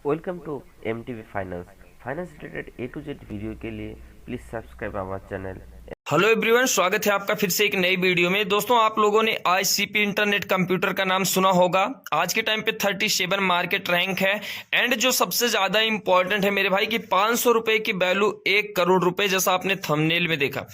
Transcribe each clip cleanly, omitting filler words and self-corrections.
Welcome to MTV finance related A to Z video के लिए please subscribe our channel. Hello everyone, स्वागत है आपका फिर से एक नई वीडियो में। दोस्तों, आप लोगों ने आईसीपी इंटरनेट कंप्यूटर का नाम सुना होगा। आज के टाइम पे 37 मार्केट रैंक है एंड जो सबसे ज्यादा इंपॉर्टेंट है मेरे भाई कि 500 रुपए की वैल्यू 1 करोड़ रुपए, जैसा आपने थंबनेल में देखा।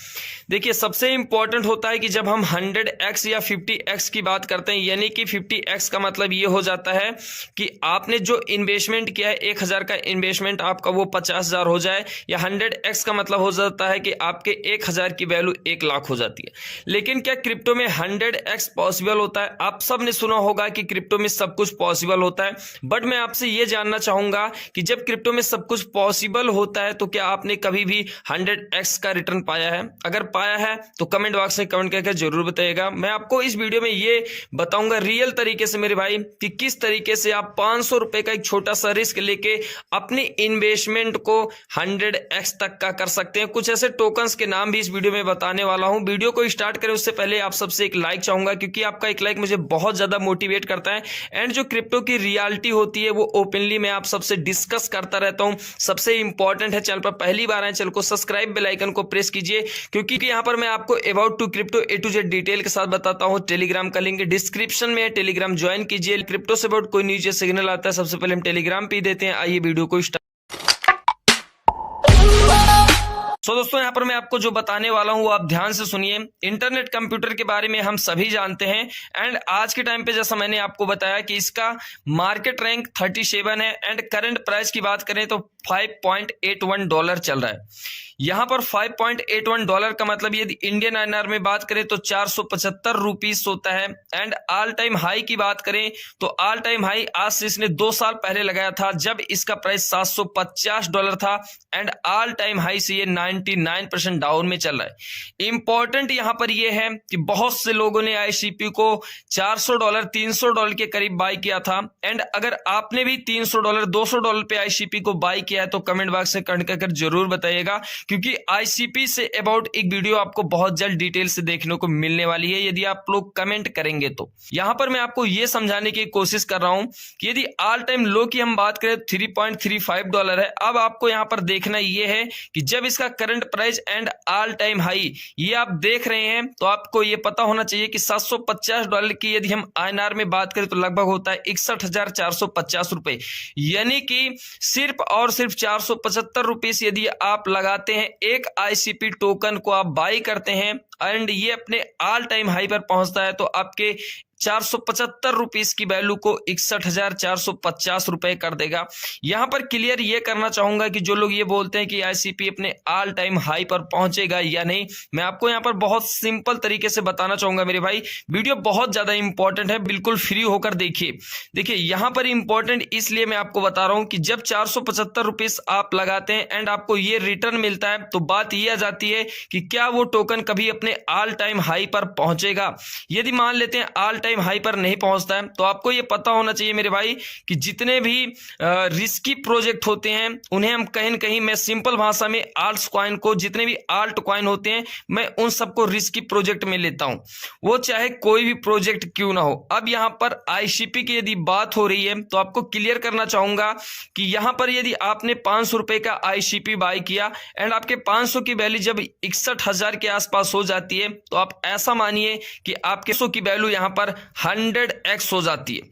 देखिए, सबसे इंपॉर्टेंट होता है कि जब हम 100x या 50x की बात करते हैं, यानी कि 50x का मतलब ये हो जाता है कि आपने जो इन्वेस्टमेंट किया है 1000 का इन्वेस्टमेंट आपका वो 50,000 हो जाए, या 100x का मतलब हो जाता है कि आपके 1000 की वैल्यू 1 लाख हो जाती है। लेकिन क्या क्रिप्टो में 100x पॉसिबल होता है? आप सब ने सुना होगा कि क्रिप्टो में सब कुछ पॉसिबल होता है, बट मैं आपसे यह जानना चाहूंगा कि जब क्रिप्टो में सब कुछ पॉसिबल होता है तो क्या आपने कभी भी 100x का रिटर्न पाया है? अगर पाया है तो कमेंट बॉक्स में कमेंट करके जरूर बताइएगा। मैं आपको इस वीडियो में ये बताऊंगा रियल तरीके से मेरे भाई कि किस तरीके से आप 500 रुपए का एक छोटा सा रिस्क लेके अपनी इन्वेस्टमेंट को 100x तक का कर सकते हैं। कुछ ऐसे टोकन्स के नाम भी इस वीडियो में बताने वाला हूं। वीडियो को स्टार्ट करें उससे पहले आप सबसे एक लाइक चाहूंगा, क्योंकि आपका एक लाइक मुझे बहुत ज्यादा मोटिवेट करता है। एंड जो क्रिप्टो की रियलिटी होती है वो ओपनली मैं आप सबसे डिस्कस करता रहता हूं। सबसे इंपॉर्टेंट है, चैनल पर पहली बार आए चैनल को सब्सक्राइब, बेल आइकन को प्रेस कीजिए, क्योंकि यहां पर मैं आपको about to crypto A to Z detail के साथ बताता हूं। टेलीग्राम का लिंक डिस्क्रिप्शन में है, टेलीग्राम ज्वाइन कीजिए। क्रिप्टो से अबाउट कोई न्यूज सिग्नल आता है सबसे पहले हम टेलीग्राम पे देते हैं। आइए वीडियो को स्टार्ट। दोस्तों, यहां पर मैं आपको जो बताने वाला हूं वो आप ध्यान से सुनिए। इंटरनेट कंप्यूटर के बारे में हम सभी जानते हैं एंड आज के टाइम पे जैसा मैंने आपको बताया कि इसका मार्केट रैंक 37 है एंड करंट प्राइस की बात करें तो $5.81 चल रहा है। यहां पर $5.81 का मतलब यदि इंडियन INR में बात करें तो 475 रुपीस होता है। एंड ऑल टाइम हाई की बात करें तो ऑल टाइम हाई आज से इसने 2 साल पहले लगाया था जब इसका प्राइस $750 था एंड ऑल टाइम हाई से ये 99% डाउन में चल रहा है। इंपॉर्टेंट यहां पर यह है कि बहुत से लोगों ने आईसीपी को $400 $300 के करीब बाय किया था। एंड अगर आपने भी $300 $200 पे आईसीपी को बाय किया है तो कमेंट बॉक्स में कमेंट कर जरूर बताइएगा, क्योंकि आईसीपी से अबाउट एक वीडियो आपको बहुत जल्द डिटेल से देखने को मिलने वाली है यदि आप लोग कमेंट करेंगे तो। यहां पर मैं आपको यह समझाने की कोशिश कर रहा हूं कि यदि ऑल टाइम लो की हम बात करें $3.35 है। अब आपको यहां पर देखना यह है कि जब इसका current price and all time high ये आप देख रहे हैं तो आपको यह पता होना चाहिए कि $750 की यदि हम INR में बात करें तो लगभग होता है 61,450 रुपए, यानी कि सिर्फ और सिर्फ 475 रुपीस यदि आप लगाते हैं एक आईसीपी टोकन को आप बाई करते हैं एंड ये अपने ऑल टाइम हाई पर पहुंचता है तो आपके 475 रुपीस की वैल्यू को 61,450 रुपए कर देगा। यहां पर क्लियर ये करना चाहूंगा कि जो लोग ये बोलते हैं कि आईसीपी अपने ऑल टाइम हाई पर पहुंचेगा या नहीं, मैं आपको यहां पर बहुत सिंपल तरीके से बताना चाहूंगा मेरे भाई। वीडियो बहुत ज्यादा इंपॉर्टेंट है, बिल्कुल फ्री होकर देखिए। देखिए, यहां पर इंपॉर्टेंट इसलिए मैं आपको बता रहा हूं कि जब 475 रुपीस आप लगाते हैं एंड आपको ये रिटर्न मिलता है तो बात यह आ जाती है कि क्या वो टोकन कभी अपने ऑल टाइम हाई पर पहुंचेगा। यदि मान लेते हैं ऑल टाइम हाई पर नहीं पहुंचता है तो आपको यह पता होना चाहिए मेरे भाई कि जितने भी रिस्की प्रोजेक्ट होते हैं उन्हें हम कहीं न कहीं, मैं सिंपल भाषा में आल्ट्स कॉइन को, जितने भी आल्ट कॉइन होते हैं मैं उन सबको रिस्की प्रोजेक्ट में लेता हूं, वो चाहे कोई भी प्रोजेक्ट क्यों ना हो। अब यहां पर आईसीपी की यदि बात हो रही है तो आपको क्लियर करना चाहूंगा कि यहां पर यदि आपने 500 रुपए का आईसीपी बाय किया एंड आपके 500 की वैल्यू जब 61,000 के आसपास हो जाती है तो आप ऐसा मानिए कि आपके 100 की वैल्यू यहां पर 100x हो जाती है।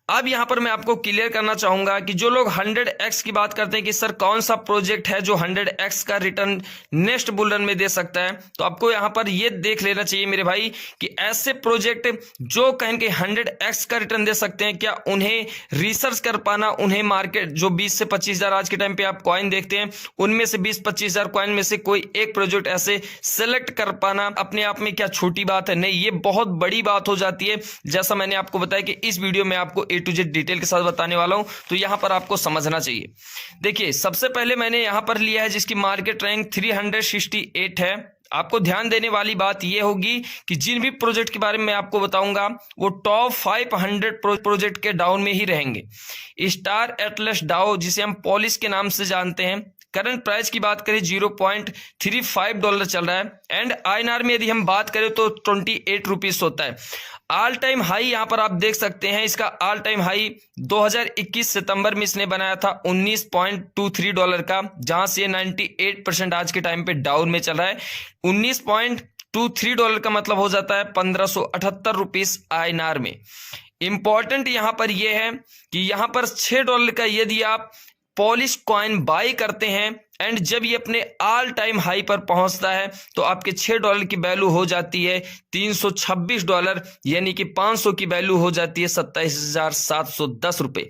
अब यहां पर मैं आपको क्लियर करना चाहूंगा कि जो लोग 100x की बात करते हैं कि सर कौन सा प्रोजेक्ट है जो 100x का रिटर्न नेक्स्ट बुल रन में दे सकता है, तो आपको यहां पर यह देख लेना चाहिए मेरे भाई कि ऐसे प्रोजेक्ट जो कहीं के 100x का रिटर्न दे सकते हैं, क्या उन्हें रिसर्च कर पाना, उन्हें मार्केट जो 20 से 25,000 आज के टाइम पे आप कॉइन देखते हैं उनमें से 20-25,000 कॉइन में से कोई एक प्रोजेक्ट ऐसे सेलेक्ट कर पाना अपने आप में क्या छोटी बात है? नहीं, ये बहुत बड़ी बात हो जाती है। जैसा मैंने आपको बताया कि इस वीडियो में आपको A to Z डिटेल के साथ बताने वाला हूं तो यहां पर आपको समझना चाहिए। देखिए, सबसे पहले मैंने यहां पर लिया है जिसकी मार्केट रैंक 368 है। आपको ध्यान देने वाली बात यह होगी कि जिन भी प्रोजेक्ट के बारे में मैं आपको बताऊंगा वो टॉप 500 प्रोजेक्ट के डाउन में ही रहेंगे। स्टार एटलस डाउ, जिसे हम पॉलिस के नाम से जानते हैं, करंट प्राइस की बात करें $0.35 चल रहा है एंड INR में यदि हम बात करें तो 28 रुपीस होता है। ऑल टाइम हाई यहां पर आप देख सकते हैं, इसका ऑल टाइम हाई 2021 सितंबर में इसने बनाया था $19.23 का, जहां से 98% आज के टाइम पे डाउन में चल रहा है। $19.23 का मतलब हो जाता है 1578 रुपीस INR में। इंपॉर्टेंट यहां पर यह है कि यहां पर $6 का यदि आप पॉलिश कॉइन बाई करते हैं एंड जब ये अपने ऑल टाइम हाई पर पहुंचता है तो आपके $6 की वैल्यू हो जाती है $326, यानी कि 500 की वैल्यू हो जाती है 27,710 रुपए।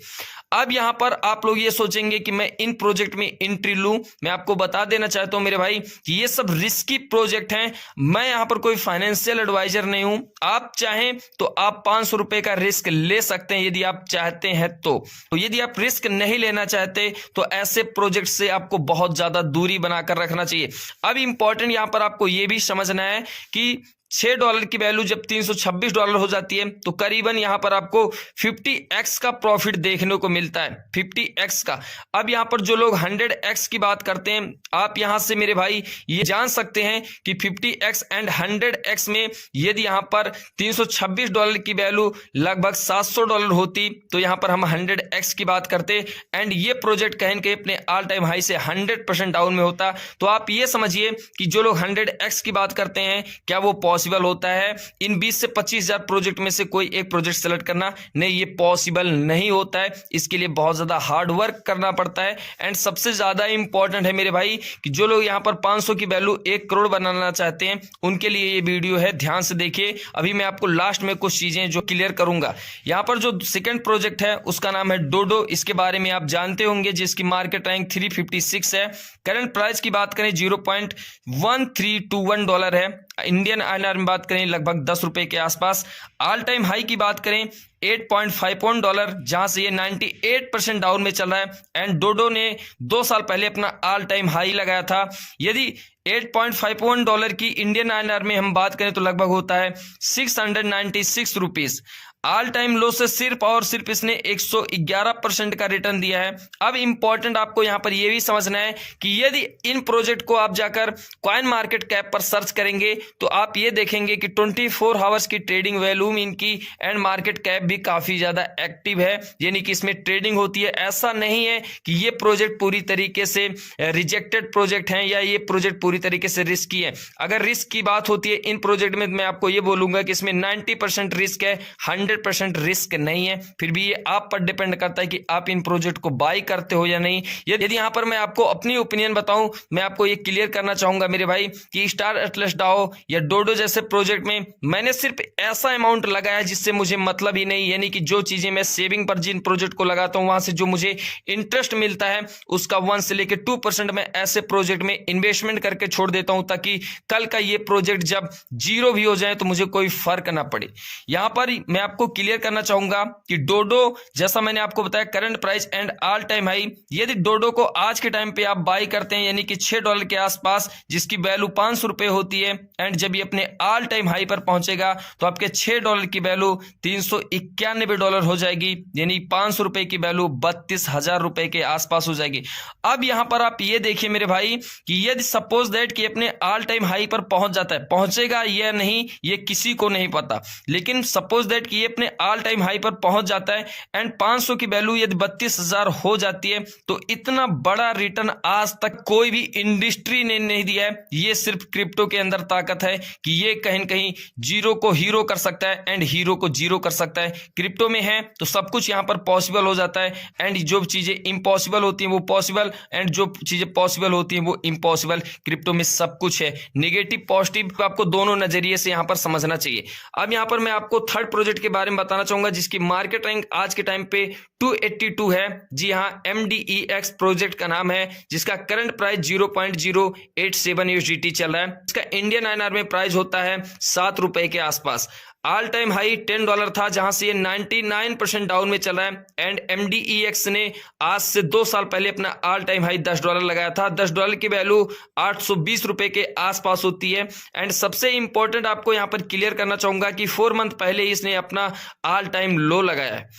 अब यहां पर आप लोग ये सोचेंगे कि मैं इन प्रोजेक्ट में एंट्री लूं। मैं आपको बता देना चाहता हूं मेरे भाई कि ये सब रिस्की प्रोजेक्ट हैं। मैं यहां पर कोई फाइनेंशियल एडवाइजर नहीं हूं। आप चाहें तो आप 500 रुपए का रिस्क ले सकते हैं यदि आप चाहते हैं तो यदि आप रिस्क नहीं लेना चाहते तो ऐसे प्रोजेक्ट से आपको बहुत ज्यादा दूरी बनाकर रखना चाहिए। अब इंपॉर्टेंट यहां पर आपको यह भी समझना है कि $6 की वैल्यू जब $326 हो जाती है तो करीबन यहां पर आपको 50x का प्रॉफिट देखने को मिलता है, 50x का। अब यहां पर जो लोग 100x की बात करते हैं, आप यहां से मेरे भाई ये जान सकते हैं कि 50x एंड 100x में यदि यहां पर $326 की वैल्यू लगभग $700 होती तो यहां पर हम 100x की बात करते एंड ये प्रोजेक्ट कहीं के अपने ऑल टाइम हाई से 100% डाउन में होता। तो आप ये समझिए कि जो लोग 100x की बात करते हैं, क्या वो पॉसिबल होता है? इन 20 से 25,000 प्रोजेक्ट में से कोई एक प्रोजेक्ट सेलेक्ट करना, नहीं, ये पॉसिबल नहीं होता है। इसके लिए बहुत ज्यादा हार्ड वर्क करना पड़ता है। एंड सबसे ज्यादा इंपॉर्टेंट है मेरे भाई कि जो लोग यहां पर 500 की वैल्यू 1 करोड़ बनाना चाहते हैं उनके लिए ये वीडियो है, ध्यान से देखिए। अभी मैं आपको लास्ट में कुछ चीजें जो क्लियर करूंगा। यहां पर जो सेकंड प्रोजेक्ट है उसका नाम है डोडो। इसके बारे में आप जानते होंगे, जिसकी मार्केट रैंक 356 है। करंट प्राइस की बात करें $0.1321 है। इंडियन INR में बात करें लगभग 10 रुपए के आसपास। ऑल टाइम हाई की बात करें $8.51, जहां से ये 98% डाउन में चल रहा है। एंड डोडो ने 2 साल पहले अपना ऑल टाइम हाई लगाया था। यदि $8.51 की इंडियन INR में हम बात करें तो लगभग होता है 696 रुपीज। ऑल टाइम लो से सिर्फ और सिर्फ इसने 111% का रिटर्न दिया है। अब इंपॉर्टेंट आपको यहां पर यह भी समझना है कि यदि इन प्रोजेक्ट को आप जाकर कॉइन मार्केट कैप पर सर्च करेंगे तो आप ये देखेंगे कि 24 आवर्स की ट्रेडिंग वॉल्यूम इनकी एंड मार्केट कैप भी काफी ज्यादा एक्टिव है, यानी कि इसमें ट्रेडिंग होती है। ऐसा नहीं है कि ये प्रोजेक्ट पूरी तरीके से रिजेक्टेड प्रोजेक्ट है या ये प्रोजेक्ट पूरी तरीके से रिस्की है। अगर रिस्क की बात होती है इन प्रोजेक्ट में, मैं आपको ये बोलूंगा कि इसमें 90% रिस्क है, 100% रिस्क नहीं है। फिर भी ये आप पर डिपेंड करता है कि आप इन प्रोजेक्ट को बाय करते हो या नहीं। यदि यहां पर मैं आपको अपनी ओपिनियन बताऊं, मैं आपको ये क्लियर करना चाहूंगा मेरे भाई कि स्टार एटलस डाओ या डोडो जैसे प्रोजेक्ट में मैंने सिर्फ ऐसा अमाउंट लगाया जिससे मुझे मतलब ही नहीं, यानी कि जो चीजें मैं सेविंग पर जिन प्रोजेक्ट को लगाता हूं वहां से जो मुझे इंटरेस्ट मिलता है उसका 1 से लेकर 2% मैं ऐसे प्रोजेक्ट में इन्वेस्टमेंट करके छोड़ देता हूं, ताकि कल का ये प्रोजेक्ट जब जीरो भी हो जाए तो मुझे कोई फर्क ना पड़े। यहां पर मैं आपको क्लियर करना चाहूंगा कि डोडो, जैसा मैंने आपको बताया, current price and all time high, यदि डोडो को आज के टाइम पे आप बाई करते हैं यानी कि $6 के आसपास, जिसकी वैल्यू 500 रुपए होती है, एंड जब ये अपने ऑल टाइम हाई पर पहुंचेगा तो आपके $6 की वैल्यू $391 हो जाएगी, यानी 500 रुपए की वैल्यू 32,000 रुपए के आसपास हो जाएगी। अब यहां पर आप ये देखिए मेरे भाई कि यदि सपोज दैट कि अपने ऑल टाइम हाई पर पहुंच जाता है, पहुंचेगा या नहीं ये किसी को नहीं पता, लेकिन सपोज दैट कि ये अपने ऑल टाइम हाई पर पहुंच जाता है एंड 500 की वैल्यू यदि 32,000 हो जाती है तो इतना बड़ा रिटर्न आज तक कोई भी इंडस्ट्री ने नहीं दिया है। ये सिर्फ क्रिप्टो के अंदर ताकत है कि ये कहीं न कहीं जीरो को हीरो कर सकता है एंड हीरो को जीरो कर सकता है। क्रिप्टो में है तो सब कुछ यहां पर पॉसिबल हो जाता है, एंड जो चीजें इम्पॉसिबल होती हैं वो पॉसिबल, एंड जो चीजें पॉसिबल होती हैं वो इम्पॉसिबल। क्रिप्टो में सब कुछ है, नेगेटिव पॉजिटिव आपको दोनों नजरिए से यहां पर समझना चाहिए। अब यहां पर मैं आपको थर्ड प्रोजेक्ट के बारे में बताना चाहूंगा जिसकी मार्केट रैंक आज के टाइम पे 282 है। जी हां, MDEX प्रोजेक्ट का नाम है, जिसका करंट प्राइस 0.087 USDT चल रहा है। इसका इंडियन INR में प्राइस होता है 7 रुपए के आसपास। ऑल टाइम हाई $10 था, जहां से ये 99% डाउन में चल रहा है। एंड MDEX ने आज से 2 साल पहले अपना ऑल टाइम हाई $10 लगाया था। $10 की वैल्यू 820 रुपए के आसपास होती है। एंड सबसे इंपॉर्टेंट आपको यहां पर क्लियर करना चाहूंगा कि 4 मंथ पहले इसने अपना ऑल टाइम लो लगाया है।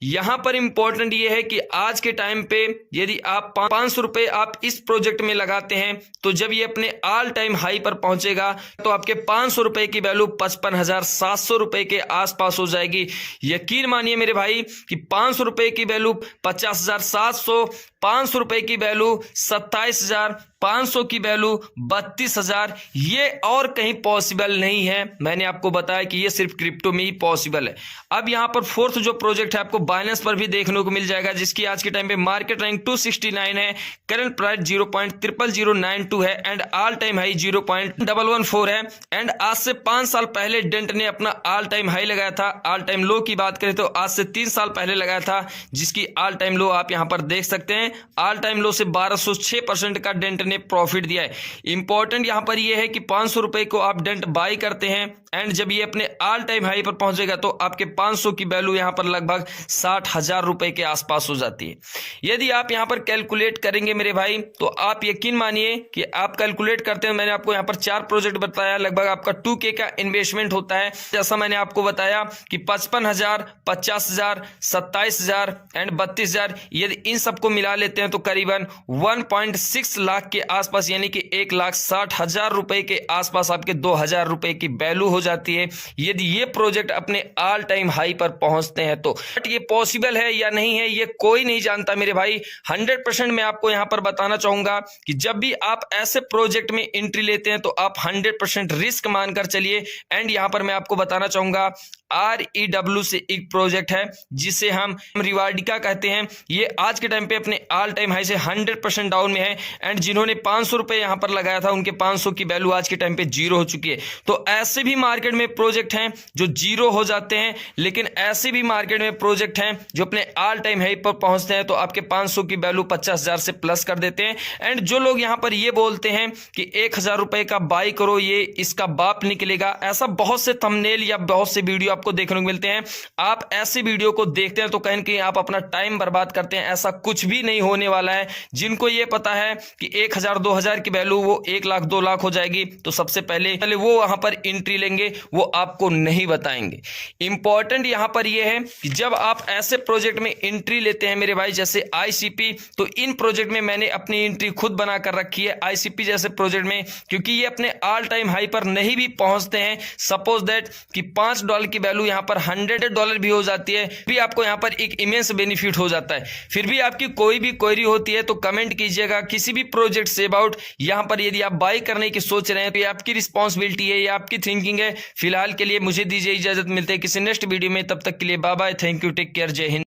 यहां पर इंपॉर्टेंट ये है कि आज के टाइम पे यदि आप 500 रुपए आप इस प्रोजेक्ट में लगाते हैं तो जब ये अपने ऑल टाइम हाई पर पहुंचेगा तो आपके 500 रुपए की वैल्यू 55,700 रुपए के आसपास हो जाएगी। यकीन मानिए मेरे भाई कि 500 रुपए की वैल्यू 50,700, 500 रुपए की वैल्यू 27,000, 500 की वैल्यू 32,000, ये और कहीं पॉसिबल नहीं है। मैंने आपको बताया कि ये सिर्फ क्रिप्टो में ही पॉसिबल है। अब यहां पर फोर्थ जो प्रोजेक्ट है आपको बाइनेंस पर भी देखने को मिल जाएगा, जिसकी आज के टाइम पे मार्केट रैंक 269 है, करंट प्राइस 0.00092 है एंड ऑल टाइम हाई 0.114 है। एंड आज से 5 साल पहले डेंट ने अपना ऑल टाइम हाई लगाया था। ऑल टाइम लो की बात करें तो आज से 3 साल पहले लगाया था, जिसकी ऑल टाइम लो आप यहां पर देख सकते हैं। ऑल टाइम लो से 1206% का डेंट ने प्रॉफिट दिया है। इंपॉर्टेंट यहां पर यह है कि 500 रुपए को आप डेंट बाई करते हैं एंड जब ये अपने ऑल टाइम हाई पर पहुंचेगा तो आपके 500 की वैल्यू यहां पर लगभग 60,000 रुपए के आसपास हो जाती है। यदि आप यहां पर कैलकुलेट करेंगे मेरे भाई तो आप यकीन मानिए कि आप कैलकुलेट करते हैं। मैंने आपको यहां पर 4 प्रोजेक्ट बताया, लगभग आपका 2K का इन्वेस्टमेंट होता है। जैसा मैंने आपको बताया कि 55,000, 50,000, 27,000 एंड 32,000, यदि इन सबको मिला लेते हैं तो करीबन 1.6 लाख के आसपास यानी कि 1,60,000 रुपए के आसपास आपके 2,000 रुपए की वैल्यू हो जाती है यदि ये प्रोजेक्ट अपने ऑल टाइम हाई पर पहुंचते हैं तो। बट ये पॉसिबल है या नहीं है ये कोई नहीं जानता मेरे भाई। 100% मैं आपको यहां पर बताना चाहूंगा कि जब भी आप ऐसे प्रोजेक्ट में एंट्री लेते हैं तो आप 100% रिस्क मानकर चलिए। एंड यहां पर मैं आपको बताना चाहूंगा REW से एक प्रोजेक्ट है जिसे हम रिवार्डिका कहते हैं। ये आज के टाइम पे अपने ऑल टाइम हाई से 100% डाउन में है एंड जिन्होंने 500 रुपए यहां पर लगाया था उनके 500 की वैल्यू आज के टाइम पे 0 हो चुकी है। तो ऐसे भी मार्केट में प्रोजेक्ट हैं जो 0 हो जाते हैं, लेकिन ऐसे भी मार्केट में प्रोजेक्ट हैं जो अपने ऑल टाइम हाई पर पहुंचते हैं तो आपके 500 की वैल्यू 50,000 से प्लस कर देते हैं। एंड जो लोग यहां पर ये बोलते हैं कि 1,000 रुपए का बाई करो ये इसका बाप निकलेगा, ऐसा बहुत से थंबनेल या बहुत से वीडियो आपको देखने को मिलते हैं। आप ऐसे वीडियो को देखते हैं तो कहीं कहीं आप अपना टाइम बर्बाद करते हैं। ऐसा कुछ भी नहीं होने वाला है। जिनको ये पता है कि 1,000 2,000 की वैल्यू वो 1 लाख 2 लाख हो जाएगी तो सबसे पहले वो वहां पर एंट्री लेंगे, वो आपको नहीं बताएंगे। इंपॉर्टेंट यहां पर यह है कि जब आप ऐसे प्रोजेक्ट में एंट्री लेते हैं मेरे भाई जैसे ICP, तो इन प्रोजेक्ट में मैंने अपनी एंट्री खुद बनाकर रखी है ICP जैसे प्रोजेक्ट में, क्योंकि ये अपने ऑल टाइम हाई पर नहीं भी पहुंचते हैं। सपोज दैट कि $5 की वैल्यू यहां पर $100 भी हो जाती है, भी आपको यहां पर एक इमेंस बेनिफिट हो जाता है। फिर भी आपकी कोई भी क्वेरी होती है तो कमेंट कीजिएगा किसी भी प्रोजेक्ट से अबाउट। यहां पर यदि आप बाई करने की सोच रहे हैं तो ये आपकी रिस्पॉन्सिबिलिटी है, ये आपकी थिंकिंग है। फिलहाल के लिए मुझे दीजिए इजाजत, मिलते हैं किसी नेक्स्ट वीडियो में। तब तक के लिए bye bye, thank you, take care, जय हिंद।